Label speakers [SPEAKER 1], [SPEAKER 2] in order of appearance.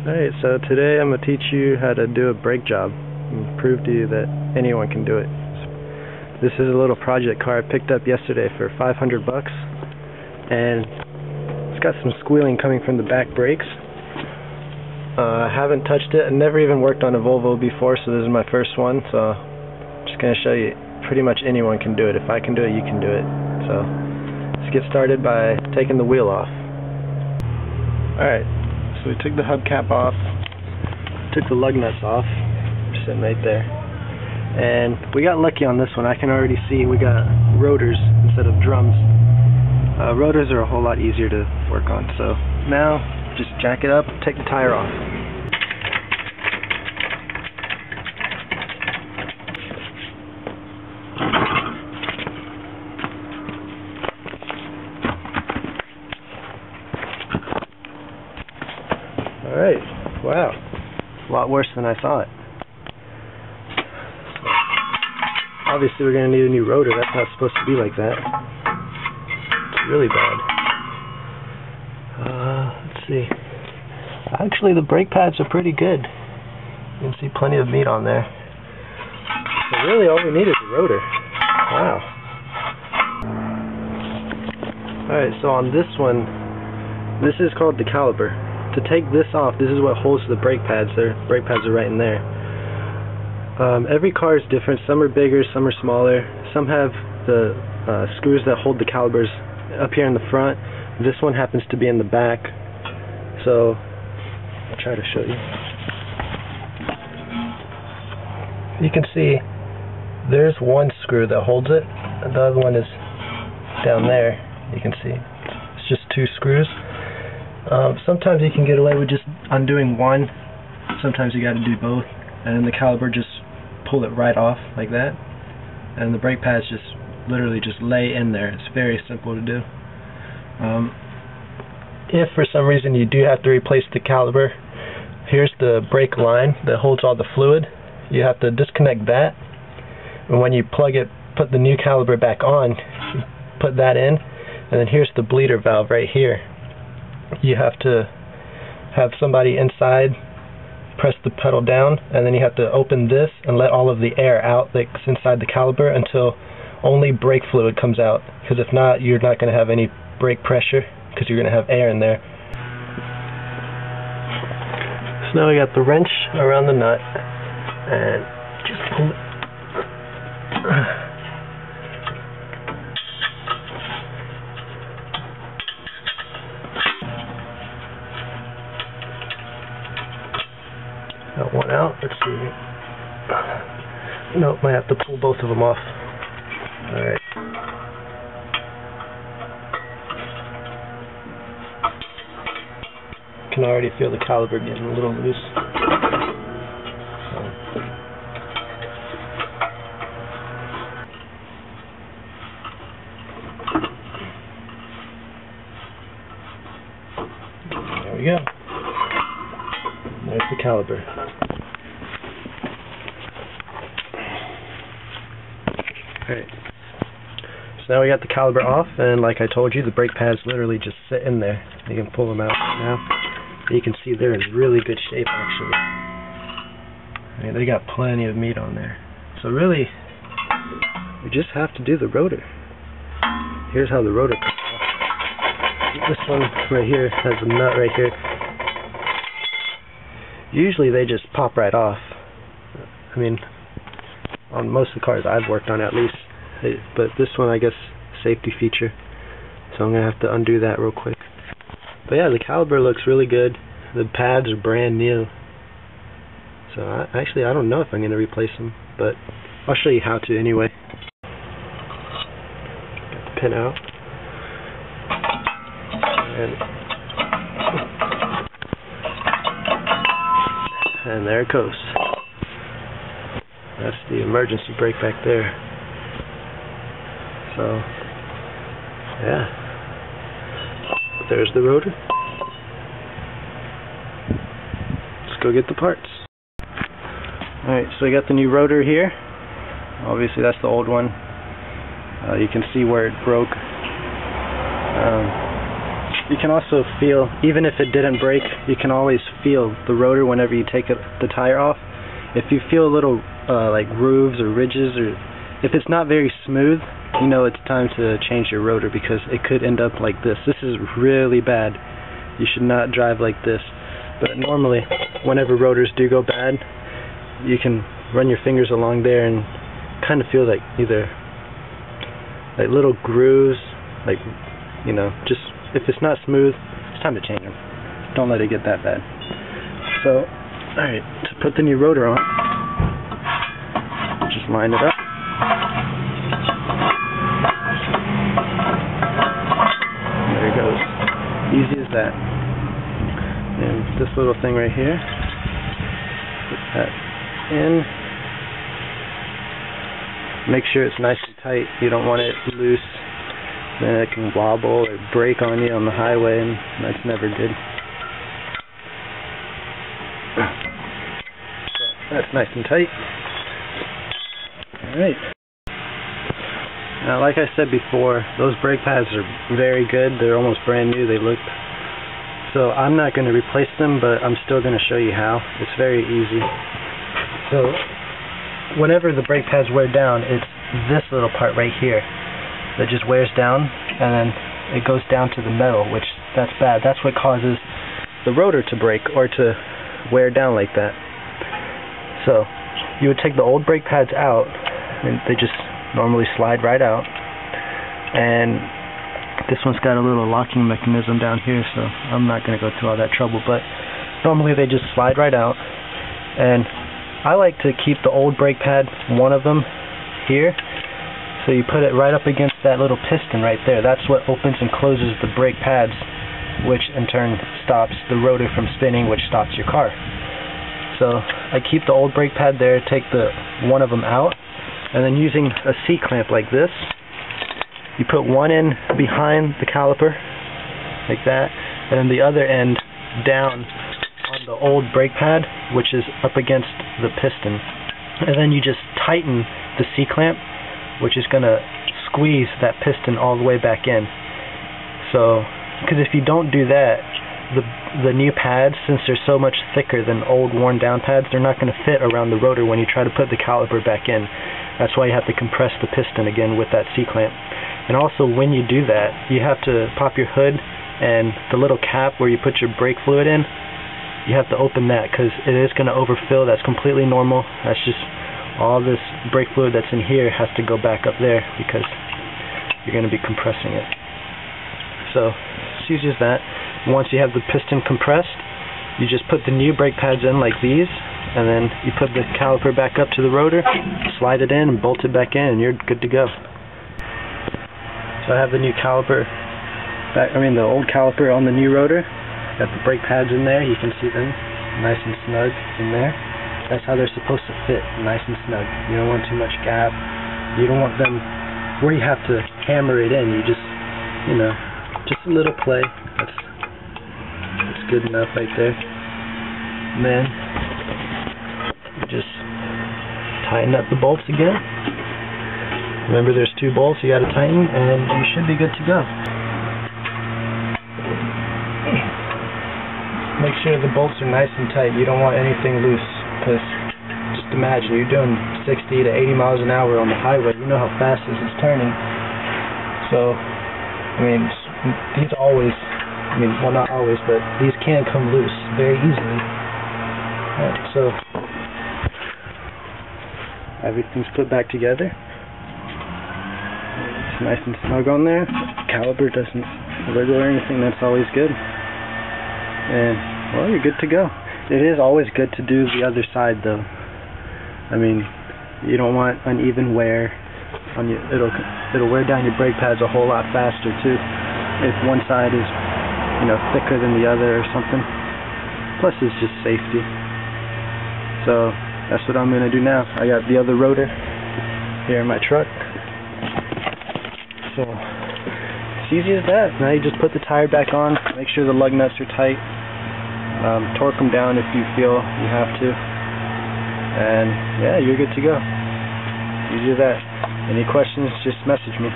[SPEAKER 1] Alright, so today I'm going to teach you how to do a brake job and prove to you that anyone can do it. This is a little project car I picked up yesterday for $500 and it's got some squealing coming from the back brakes. I haven't touched it. I never even worked on a Volvo before, so this is my first one, so I'm just going to show you pretty much anyone can do it. If I can do it, you can do it. So let's get started by taking the wheel off. Alright, so we took the hubcap off, took the lug nuts off, sitting right there, and we got lucky on this one. I can already see we got rotors instead of drums. Rotors are a whole lot easier to work on, so now just jack it up, take the tire off. Alright, wow, a lot worse than I thought. Obviously we're going to need a new rotor. That's not supposed to be like that. It's really bad. Let's see. Actually the brake pads are pretty good. You can see plenty of meat on there. So really all we need is a rotor. Wow. Alright, so on this one, this is called the caliper. To take this off, this is what holds the brake pads. Their brake pads are right in there. Every car is different. Some are bigger, some are smaller. Some have the screws that hold the calipers up here in the front. This one happens to be in the back. So I'll try to show you. You can see there's one screw that holds it, and the other one is down there. You can see it's just two screws. Sometimes you can get away with just undoing one. Sometimes you got to do both, and the caliper just pull it right off like that, and the brake pads just literally just lay in there. It's very simple to do. If for some reason you do have to replace the caliper, here's the brake line that holds all the fluid. You have to disconnect that, and when you plug it, put the new caliper back on, put that in, and then here's the bleeder valve right here. You have to have somebody inside press the pedal down, and then you have to open this and let all of the air out that's inside the caliper until only brake fluid comes out, because if not, you're not going to have any brake pressure because you're going to have air in there. So now we got the wrench around the nut and just pull it. Got one out. Let's see. Nope, might have to pull both of them off. Alright. Can already feel the caliper getting a little loose. There we go. There's the caliper. Alright. So now we got the caliper off, and like I told you, the brake pads literally just sit in there. You can pull them out right now. You can see they're in really good shape actually. I mean, they got plenty of meat on there. So really, we just have to do the rotor. Here's how the rotor comes off. This one right here has a nut right here. Usually they just pop right off. I mean, on most of the cars I've worked on at least. But this one, I guess, safety feature. So I'm going to have to undo that real quick. But yeah, the caliper looks really good. The pads are brand new. So actually, I don't know if I'm going to replace them. But I'll show you how to anyway. Get the pin out. And there it goes. That's the emergency brake back there. So, yeah. There's the rotor. Let's go get the parts. Alright, so I got the new rotor here. Obviously that's the old one. You can see where it broke. You can also feel, even if it didn't break, you can always feel the rotor whenever you take the tire off. If you feel little like grooves or ridges, or if it's not very smooth, you know it's time to change your rotor, because it could end up like this. This is really bad. You should not drive like this. But normally, whenever rotors do go bad, you can run your fingers along there and kind of feel like either like little grooves, like, you know, just if it's not smooth, it's time to change them. Don't let it get that bad. So, alright, to put the new rotor on, just line it up. There it goes. Easy as that. And this little thing right here, put that in. Make sure it's nice and tight. You don't want it loose. Then it can wobble or break on you on the highway, and that's never good. So that's nice and tight. Alright. Now, like I said before, those brake pads are very good. They're almost brand new. They look. So I'm not going to replace them, but I'm still going to show you how. It's very easy. So whenever the brake pads wear down, it's this little part right here that just wears down, and then it goes down to the metal, which that's bad. That's what causes the rotor to break or to wear down like that. So you would take the old brake pads out, and they just normally slide right out. And this one's got a little locking mechanism down here, so I'm not going to go through all that trouble, but normally they just slide right out. And I like to keep the old brake pad, one of them, here. So you put it right up against that little piston right there. That's what opens and closes the brake pads, which in turn stops the rotor from spinning, which stops your car. So I keep the old brake pad there, take the one of them out, and then using a C-clamp like this, you put one end behind the caliper, like that, and then the other end down on the old brake pad, which is up against the piston. And then you just tighten the C-clamp, which is going to squeeze that piston all the way back in. So, because if you don't do that, the new pads, since they're so much thicker than old worn down pads, they're not going to fit around the rotor when you try to put the caliper back in. That's why you have to compress the piston again with that C-clamp. And also, when you do that, you have to pop your hood, and the little cap where you put your brake fluid in, you have to open that, because it is going to overfill. That's completely normal. That's just all this brake fluid that's in here has to go back up there, because you're going to be compressing it. So it's easy as that. Once you have the piston compressed, you just put the new brake pads in like these, and then you put the caliper back up to the rotor, slide it in, and bolt it back in, and you're good to go. So I have the new caliper back, the old caliper on the new rotor. Got the brake pads in there. You can see them nice and snug in there. That's how they're supposed to fit, nice and snug. You don't want too much gap. You don't want them where you have to hammer it in. You just, just a little play. That's good enough right there. And then you just tighten up the bolts again. Remember, there's 2 bolts you got to tighten, and you should be good to go. Make sure the bolts are nice and tight. You don't want anything loose. Because just imagine, you're doing 60 to 80 miles an hour on the highway. You know how fast this is turning. So, these always, well, not always, but these can come loose very easily. Right, so, everything's put back together. It's nice and snug on there. Caliper doesn't wiggle or anything. That's always good. And, well, you're good to go. It is always good to do the other side, though. You don't want uneven wear on your. It'll wear down your brake pads a whole lot faster too, if one side is, thicker than the other or something. Plus, it's just safety. So that's what I'm gonna do now. I got the other rotor here in my truck. So it's easy as that. Now you just put the tire back on. Make sure the lug nuts are tight. Torque them down if you feel you have to, and yeah, you're good to go. Easy as that. Any questions, just message me.